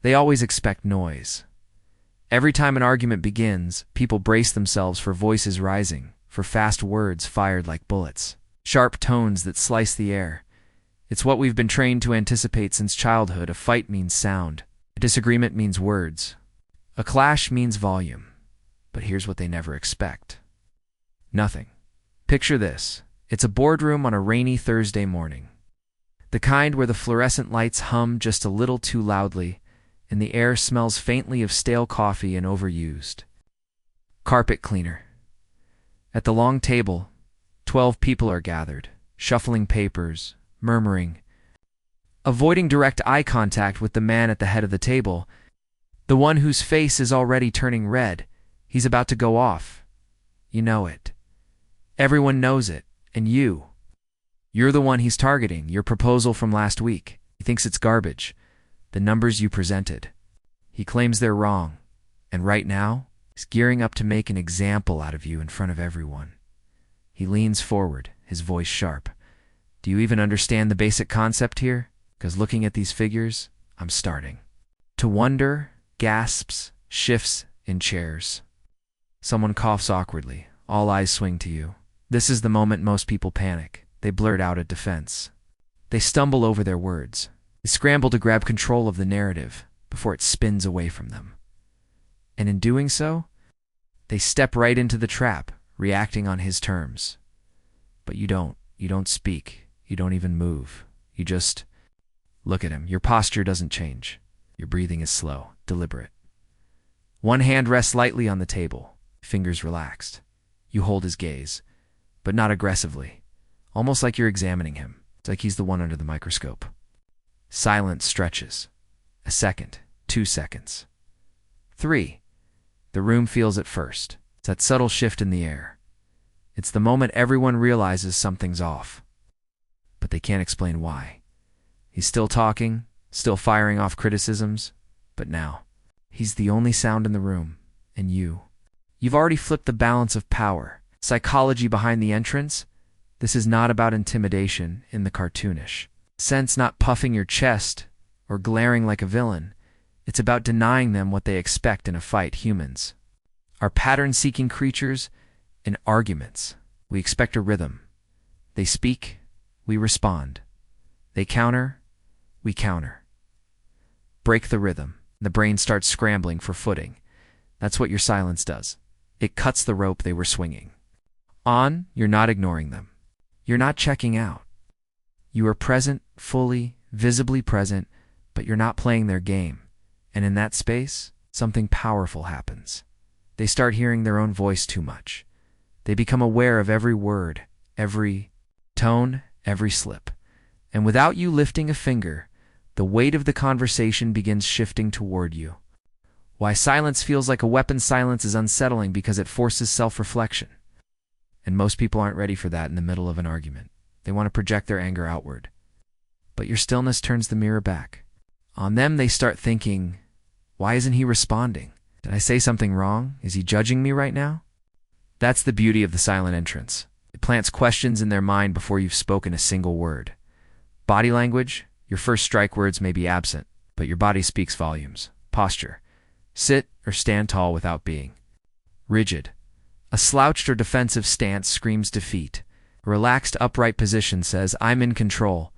They always expect noise. Every time an argument begins, people brace themselves for voices rising, for fast words fired like bullets, sharp tones that slice the air. It's what we've been trained to anticipate since childhood. A fight means sound. A disagreement means words. A clash means volume. But here's what they never expect. Nothing. Picture this. It's a boardroom on a rainy Thursday morning. The kind where the fluorescent lights hum just a little too loudly, and the air smells faintly of stale coffee and overused carpet cleaner. At the long table, 12 people are gathered, shuffling papers, murmuring, avoiding direct eye contact with the man at the head of the table, the one whose face is already turning red. He's about to go off. You know it. Everyone knows it, and you're the one he's targeting. Your proposal from last week. He thinks it's garbage. The numbers you presented. He claims they're wrong, and right now, he's gearing up to make an example out of you in front of everyone. He leans forward, his voice sharp. Do you even understand the basic concept here? Because looking at these figures, I'm starting to wonder. Gasps, shifts in chairs. Someone coughs awkwardly. All eyes swing to you. This is the moment most people panic. They blurt out a defense. They stumble over their words. They scramble to grab control of the narrative before it spins away from them. And in doing so, they step right into the trap, reacting on his terms. But you don't. You don't speak. You don't even move. You just look at him. Your posture doesn't change. Your breathing is slow, deliberate. One hand rests lightly on the table, fingers relaxed. You hold his gaze, but not aggressively, almost like you're examining him. It's like he's the one under the microscope. Silence stretches. A second, 2 seconds. 3. The room feels it first. It's that subtle shift in the air. It's the moment everyone realizes something's off. But they can't explain why. He's still talking, still firing off criticisms, but now, he's the only sound in the room, and you've already flipped the balance of power. Psychology behind the entrance. This is not about intimidation in the cartoonish sense, not puffing your chest or glaring like a villain. It's about denying them what they expect in a fight. Humans are pattern-seeking creatures in arguments. We expect a rhythm. They speak, we respond. They counter, we counter. Break the rhythm. The brain starts scrambling for footing. That's what your silence does. It cuts the rope they were swinging. You're not ignoring them. You're not checking out. You are present, fully, visibly present, but you're not playing their game. And in that space, something powerful happens. They start hearing their own voice too much. They become aware of every word, every tone, every slip. And without you lifting a finger, the weight of the conversation begins shifting toward you. Why silence feels like a weapon. Silence is unsettling because it forces self-reflection. And most people aren't ready for that in the middle of an argument. They want to project their anger outward. But your stillness turns the mirror back. On them, they start thinking, why isn't he responding? Did I say something wrong? Is he judging me right now? That's the beauty of the silent entrance. It plants questions in their mind before you've spoken a single word. Body language. Your first strike words may be absent, but your body speaks volumes. Posture. Sit or stand tall without being rigid. A slouched or defensive stance screams defeat. A relaxed, upright position says, I'm in control.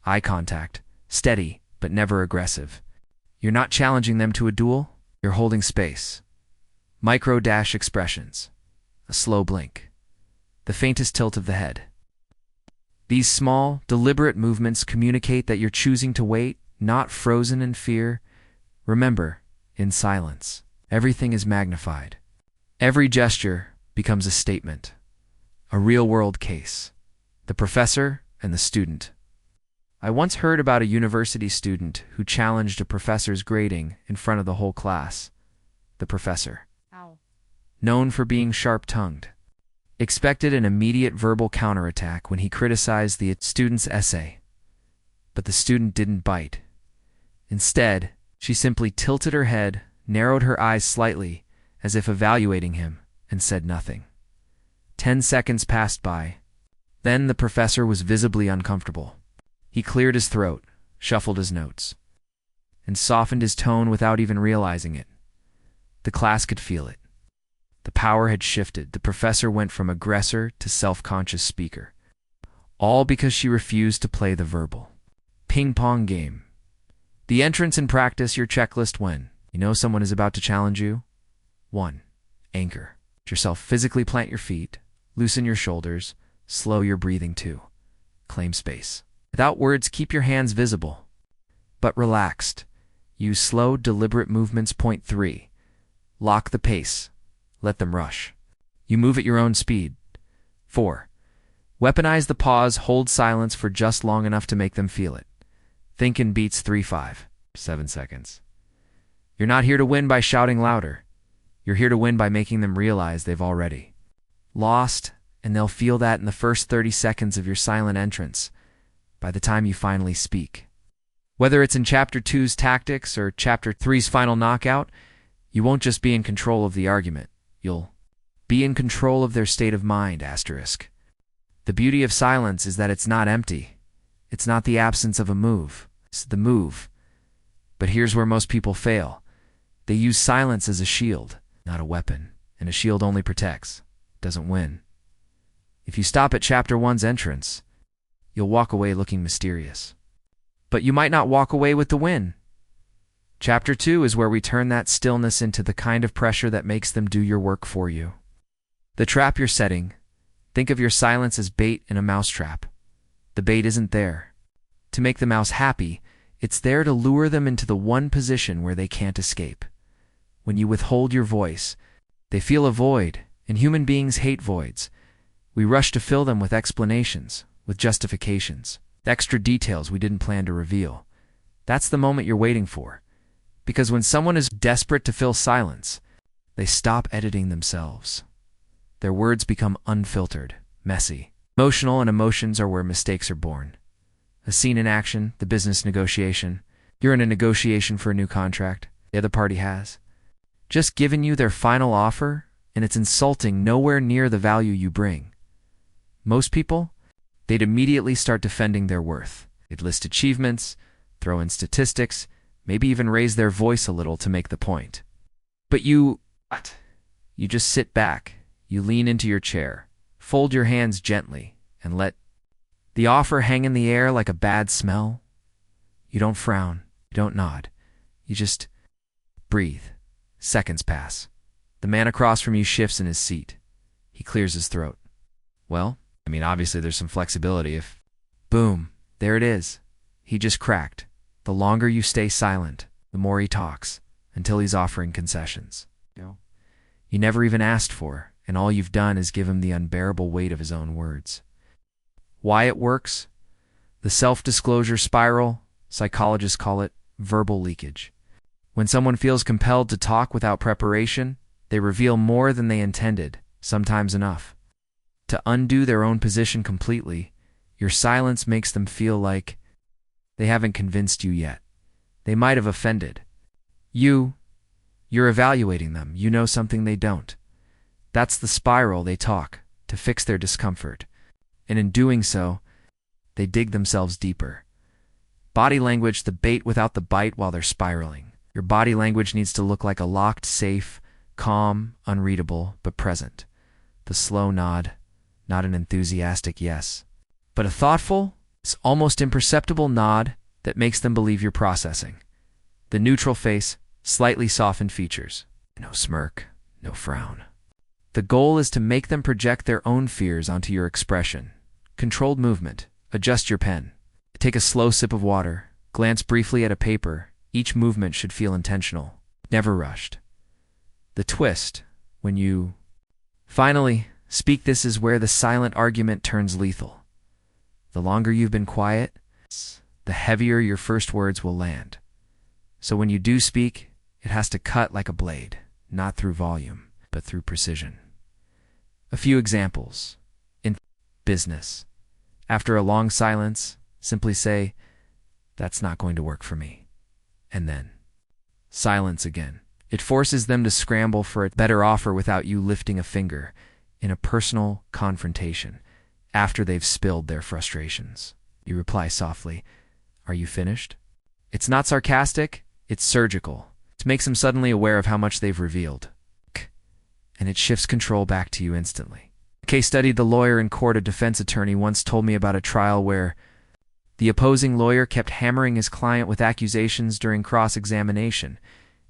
Eye contact. Steady, but never aggressive. You're not challenging them to a duel. You're holding space. Micro-dash expressions. A slow blink. The faintest tilt of the head. These small, deliberate movements communicate that you're choosing to wait, not frozen in fear. Remember, in silence, everything is magnified. Every gesture becomes a statement, a real-world case. The professor and the student. I once heard about a university student who challenged a professor's grading in front of the whole class. The professor, known for being sharp-tongued, expected an immediate verbal counterattack when he criticized the student's essay. But the student didn't bite. Instead, she simply tilted her head, narrowed her eyes slightly, as if evaluating him, and said nothing. 10 seconds passed by. Then the professor was visibly uncomfortable. He cleared his throat, shuffled his notes. and softened his tone without even realizing it. The class could feel it. The power had shifted. The professor went from aggressor to self-conscious speaker. All because she refused to play the verbal ping-pong game. The entrance and practice your checklist when you know someone is about to challenge you. 1. Anchor. Let yourself physically plant your feet, loosen your shoulders, slow your breathing. 2. Claim space. Without words, keep your hands visible, but relaxed. Use slow, deliberate movements. 3. Lock the pace. Let them rush. You move at your own speed. 4. Weaponize the pause. Hold silence for just long enough to make them feel it. Think in beats. 3, 5, 7 seconds. You're not here to win by shouting louder. You're here to win by making them realize they've already lost, and they'll feel that in the first 30 seconds of your silent entrance, by the time you finally speak. Whether it's in Chapter 2's tactics or Chapter 3's final knockout, you won't just be in control of the argument. You'll be in control of their state of mind. Asterisk. The beauty of silence is that it's not empty. It's not the absence of a move. It's the move. But here's where most people fail. They use silence as a shield, not a weapon. And a shield only protects, doesn't win. If you stop at Chapter 1's entrance, you'll walk away looking mysterious. But you might not walk away with the win. Chapter 2 is where we turn that stillness into the kind of pressure that makes them do your work for you. The trap you're setting. Think of your silence as bait in a mousetrap. The bait isn't there to make the mouse happy. It's there to lure them into the one position where they can't escape. When you withhold your voice, they feel a void, and human beings hate voids. We rush to fill them with explanations, with justifications, extra details we didn't plan to reveal. That's the moment you're waiting for. Because when someone is desperate to fill silence, they stop editing themselves. Their words become unfiltered, messy, emotional, and emotions are where mistakes are born. A scene in action, the business negotiation. You're in a negotiation for a new contract. The other party has just given you their final offer, and it's insulting, nowhere near the value you bring. Most people, they'd immediately start defending their worth. They'd list achievements, throw in statistics, maybe even raise their voice a little to make the point. But you just sit back, you lean into your chair, fold your hands gently, and let the offer hang in the air like a bad smell. You don't frown, you don't nod, you just breathe. Seconds pass. The man across from you shifts in his seat. He clears his throat. Well, obviously there's some flexibility if... Boom, there it is. He just cracked. The longer you stay silent, the more he talks, until he's offering concessions. You never even asked for, and all you've done is give him the unbearable weight of his own words. Why it works? The self-disclosure spiral, psychologists call it verbal leakage. When someone feels compelled to talk without preparation, they reveal more than they intended, sometimes enough. To undo their own position completely, your silence makes them feel like they haven't convinced you yet. They might have offended. You're evaluating them. You know something they don't. That's the spiral. They talk to fix their discomfort. And in doing so, they dig themselves deeper. Body language, the bait without the bite while they're spiraling. Your body language needs to look like a locked safe, calm, unreadable, but present. The slow nod, not an enthusiastic yes, but a thoughtful, almost imperceptible nod that makes them believe you're processing. The neutral face, slightly softened features. No smirk, no frown. The goal is to make them project their own fears onto your expression. Controlled movement. Adjust your pen. Take a slow sip of water. Glance briefly at a paper. Each movement should feel intentional, never rushed. The twist, when you finally speak, this is where the silent argument turns lethal. The longer you've been quiet, the heavier your first words will land. So when you do speak, it has to cut like a blade, not through volume, but through precision. A few examples. In business, after a long silence, simply say, "That's not going to work for me." And then silence again. It forces them to scramble for a better offer without you lifting a finger. In a personal confrontation, after they've spilled their frustrations, you reply softly, "Are you finished?" It's not sarcastic, It's surgical. It makes them suddenly aware of how much they've revealed. And it shifts control back to you instantly. A case study: the lawyer in court, a defense attorney, once told me about a trial where the opposing lawyer kept hammering his client with accusations during cross-examination.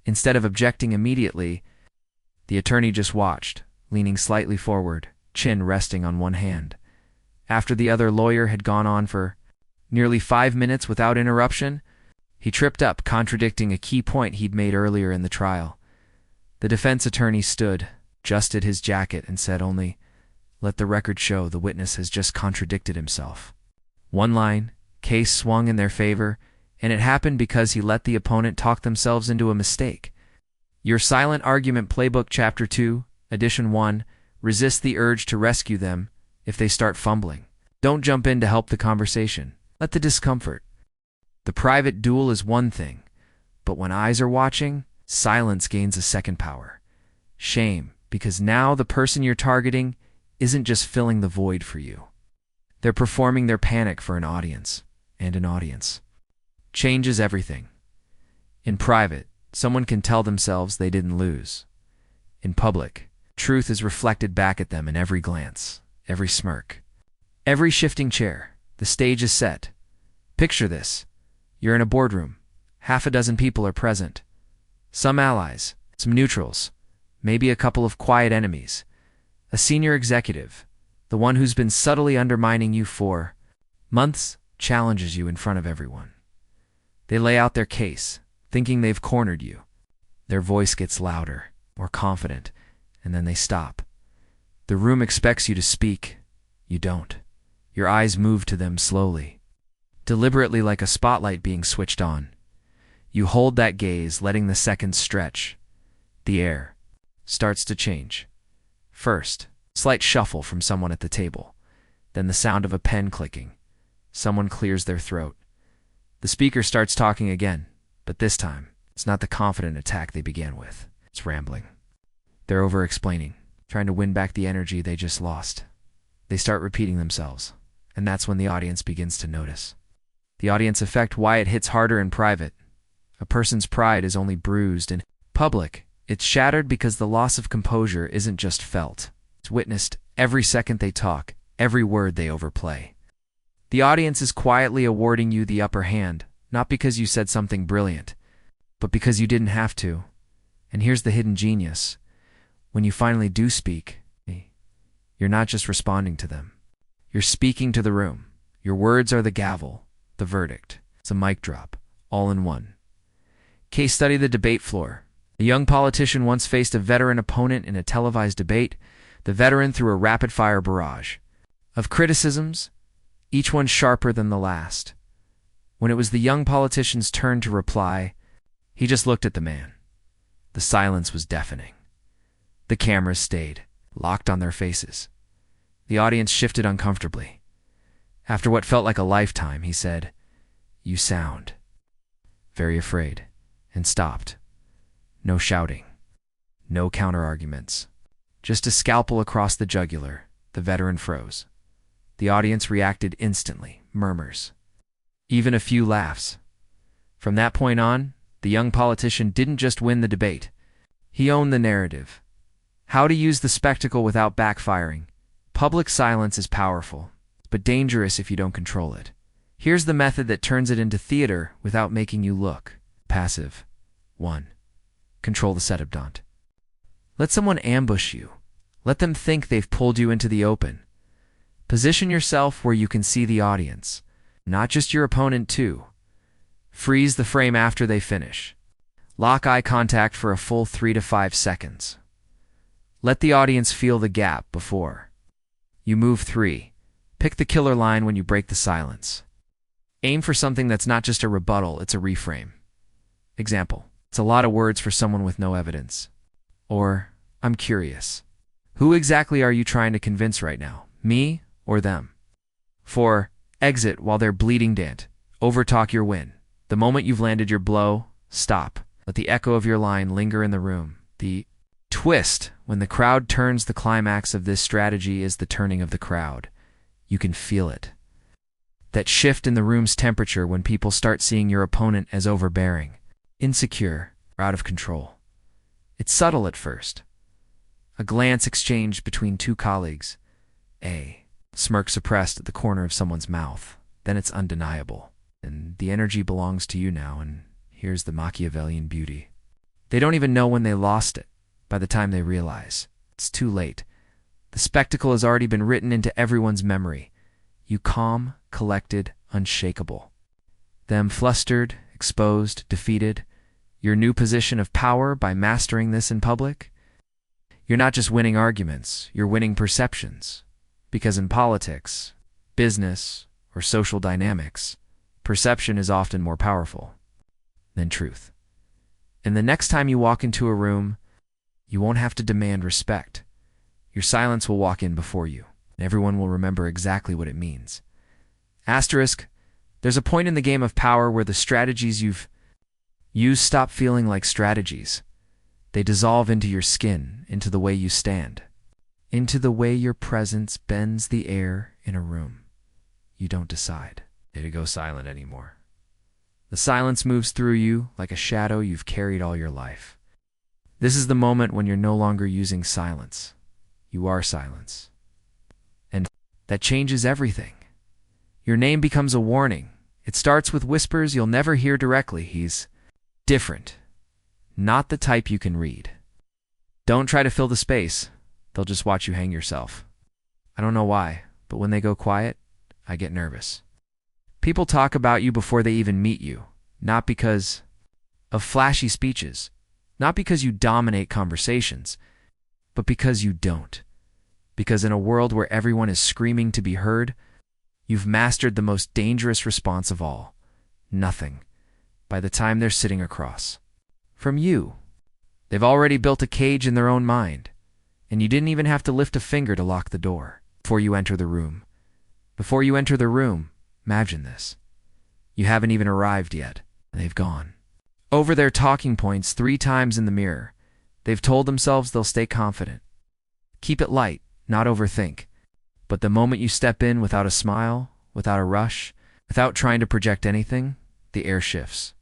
Instead of objecting immediately, the attorney just watched, leaning slightly forward, chin resting on one hand. After the other lawyer had gone on for nearly 5 minutes without interruption, he tripped up, contradicting a key point he'd made earlier in the trial. The defense attorney stood, adjusted his jacket, and said only, "Let the record show the witness has just contradicted himself." One line, case swung in their favor, and it happened because he let the opponent talk themselves into a mistake. Your Silent Argument Playbook Chapter 2, Edition 1, resist the urge to rescue them if they start fumbling. Don't jump in to help the conversation. Let the discomfort. The private duel is one thing, but when eyes are watching, silence gains a second power. Shame, because now the person you're targeting isn't just filling the void for you. They're performing their panic for an audience, and an audience changes everything. In private, someone can tell themselves they didn't lose. In public, truth is reflected back at them in every glance, every smirk, every shifting chair. The stage is set. Picture this. You're in a boardroom. Half a dozen people are present. Some allies, some neutrals, maybe a couple of quiet enemies. A senior executive, the one who's been subtly undermining you for months, challenges you in front of everyone. They lay out their case, thinking they've cornered you. Their voice gets louder, more confident, and then they stop. The room expects you to speak. You don't. Your eyes move to them slowly, deliberately, like a spotlight being switched on. You hold that gaze, letting the seconds stretch. The air starts to change. First, slight shuffle from someone at the table. Then the sound of a pen clicking. Someone clears their throat. The speaker starts talking again, but this time, it's not the confident attack they began with. It's rambling. They're over-explaining, trying to win back the energy they just lost. They start repeating themselves, and that's when the audience begins to notice. The audience effect: why it hits harder in private. A person's pride is only bruised in public. It's shattered because the loss of composure isn't just felt. It's witnessed every second they talk, every word they overplay. The audience is quietly awarding you the upper hand, not because you said something brilliant, but because you didn't have to. And here's the hidden genius. When you finally do speak, you're not just responding to them. You're speaking to the room. Your words are the gavel, the verdict. It's a mic drop, all in one. Case study: the debate floor. A young politician once faced a veteran opponent in a televised debate. The veteran threw a rapid-fire barrage of criticisms, each one sharper than the last. When it was the young politician's turn to reply, he just looked at the man. The silence was deafening. The cameras stayed, locked on their faces. The audience shifted uncomfortably. After what felt like a lifetime, he said, "You sound very afraid," and stopped. No shouting, no counter-arguments. Just a scalpel across the jugular. The veteran froze. The audience reacted instantly, murmurs, even a few laughs. From that point on, the young politician didn't just win the debate. He owned the narrative. How to use the spectacle without backfiring. Public silence is powerful, but dangerous if you don't control it. Here's the method that turns it into theater without making you look passive. 1. Control the setup. Don't let someone ambush you. Let them think they've pulled you into the open. Position yourself where you can see the audience, not just your opponent too. Freeze the frame after they finish. Lock eye contact for a full 3 to 5 seconds. Let the audience feel the gap before you move. 3. Pick the killer line when you break the silence. Aim for something that's not just a rebuttal, it's a reframe. Example: it's a lot of words for someone with no evidence. Or, I'm curious. Who exactly are you trying to convince right now? Me or them? 4. Exit while they're bleeding. Don't overtalk your win. The moment you've landed your blow, stop. Let the echo of your line linger in the room. The twist: when the crowd turns, the climax of this strategy is the turning of the crowd. You can feel it. That shift in the room's temperature when people start seeing your opponent as overbearing. insecure, or out of control. It's subtle at first. A glance exchanged between two colleagues. A smirk suppressed at the corner of someone's mouth. Then it's undeniable. And the energy belongs to you now, and here's the Machiavellian beauty. They don't even know when they lost it. By the time they realize, it's too late. The spectacle has already been written into everyone's memory. You calm, collected, unshakable. Them flustered, exposed, defeated. Your new position of power by mastering this in public? You're not just winning arguments, you're winning perceptions. Because in politics, business, or social dynamics, perception is often more powerful than truth. And the next time you walk into a room, you won't have to demand respect. Your silence will walk in before you, and everyone will remember exactly what it means. Asterisk, there's a point in the game of power where the strategies you've used stop feeling like strategies. They dissolve into your skin, into the way you stand, into the way your presence bends the air in a room. You don't decide to go silent anymore. The silence moves through you like a shadow you've carried all your life. This is the moment when you're no longer using silence. You are silence. And that changes everything. Your name becomes a warning. It starts with whispers you'll never hear directly. He's different. Not the type you can read. Don't try to fill the space. They'll just watch you hang yourself. I don't know why, but when they go quiet, I get nervous. People talk about you before they even meet you, not because of flashy speeches, not because you dominate conversations, but because you don't. Because in a world where everyone is screaming to be heard, you've mastered the most dangerous response of all: nothing. By the time they're sitting across from you, they've already built a cage in their own mind, and you didn't even have to lift a finger to lock the door before you enter the room. Before you enter the room, imagine this. You haven't even arrived yet, and they've gone over their talking points 3 times in the mirror. They've told themselves they'll stay confident. Keep it light, not overthink. But the moment you step in without a smile, without a rush, without trying to project anything, the air shifts.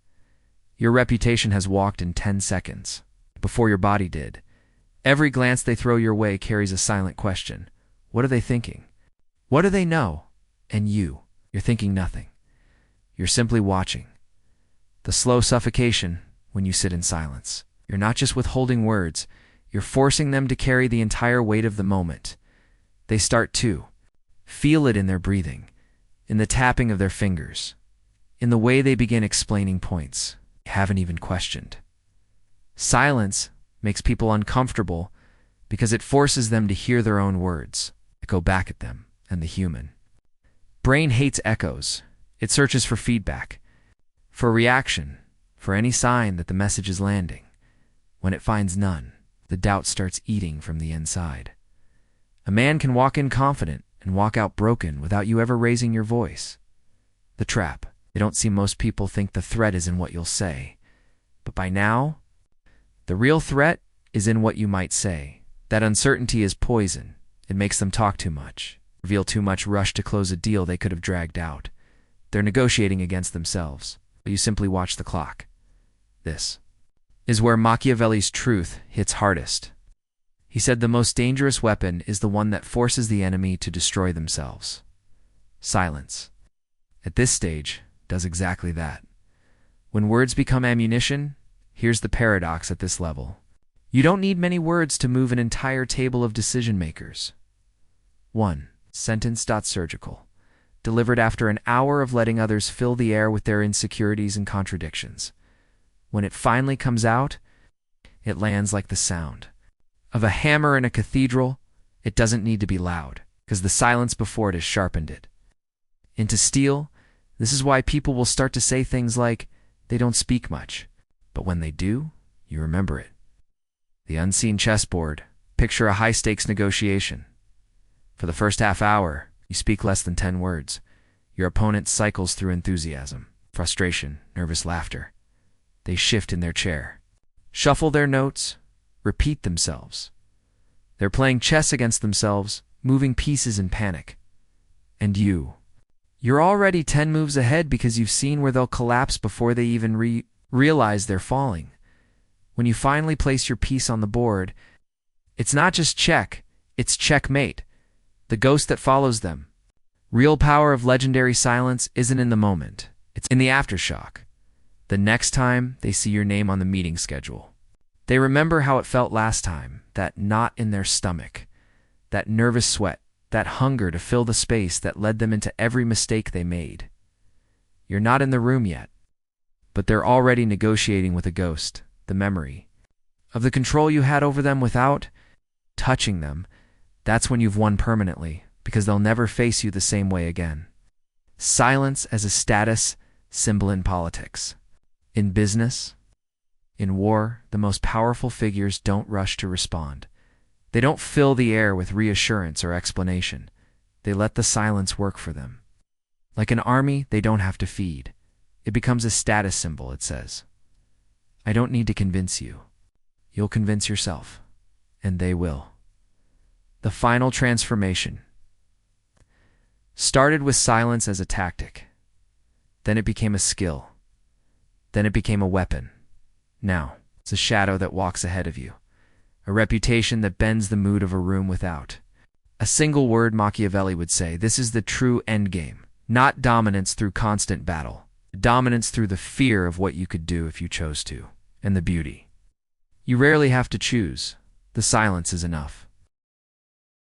Your reputation has walked in 10 seconds, before your body did. Every glance they throw your way carries a silent question. What are they thinking? What do they know? And you're thinking nothing. You're simply watching. The slow suffocation when you sit in silence. You're not just withholding words, you're forcing them to carry the entire weight of the moment. They start to feel it in their breathing, in the tapping of their fingers, in the way they begin explaining points you haven't even questioned. Silence makes people uncomfortable because it forces them to hear their own words that go back at them and the human brain hates echoes. It searches for feedback, for reaction, for any sign that the message is landing. When it finds none, the doubt starts eating from the inside. A man can walk in confident and walk out broken without you ever raising your voice. The trap. They don't see most people think the threat is in what you'll say. But by now, the real threat is in what you might say. That uncertainty is poison. It makes them talk too much, reveal too much, rush to close a deal they could have dragged out. They're negotiating against themselves, but you simply watch the clock. This is where Machiavelli's truth hits hardest. He said the most dangerous weapon is the one that forces the enemy to destroy themselves. Silence. At this stage, does exactly that. When words become ammunition, here's the paradox at this level. You don't need many words to move an entire table of decision makers. 1. Sentence. Surgical. Delivered after an hour of letting others fill the air with their insecurities and contradictions. When it finally comes out, it lands like the sound of a hammer in a cathedral. It doesn't need to be loud, because the silence before it has sharpened it into steel. This is why people will start to say things like, they don't speak much, but when they do, you remember it. The unseen chessboard. Picture a high-stakes negotiation. For the first half hour, you speak less than 10 words. Your opponent cycles through enthusiasm, frustration, nervous laughter. They shift in their chair, shuffle their notes, repeat themselves. They're playing chess against themselves, moving pieces in panic. And you're already 10 moves ahead because you've seen where they'll collapse before they even Realize they're falling. When you finally place your piece on the board, it's not just check, it's checkmate, the ghost that follows them. Real power of legendary silence isn't in the moment, it's in the aftershock. The next time they see your name on the meeting schedule, they remember how it felt last time, that knot in their stomach, that nervous sweat, that hunger to fill the space that led them into every mistake they made. You're not in the room yet, but they're already negotiating with a ghost, the memory of the control you had over them without touching them. That's when you've won permanently, because they'll never face you the same way again. Silence as a status symbol in politics. In business, in war, the most powerful figures don't rush to respond. They don't fill the air with reassurance or explanation. They let the silence work for them. Like an army, they don't have to feed. It becomes a status symbol, it says. I don't need to convince you. You'll convince yourself. And they will. The final transformation started with silence as a tactic. Then it became a skill. Then it became a weapon. Now, it's a shadow that walks ahead of you. A reputation that bends the mood of a room without. A single word, Machiavelli would say, this is the true endgame. Not dominance through constant battle. Dominance through the fear of what you could do if you chose to. And the beauty. You rarely have to choose. The silence is enough.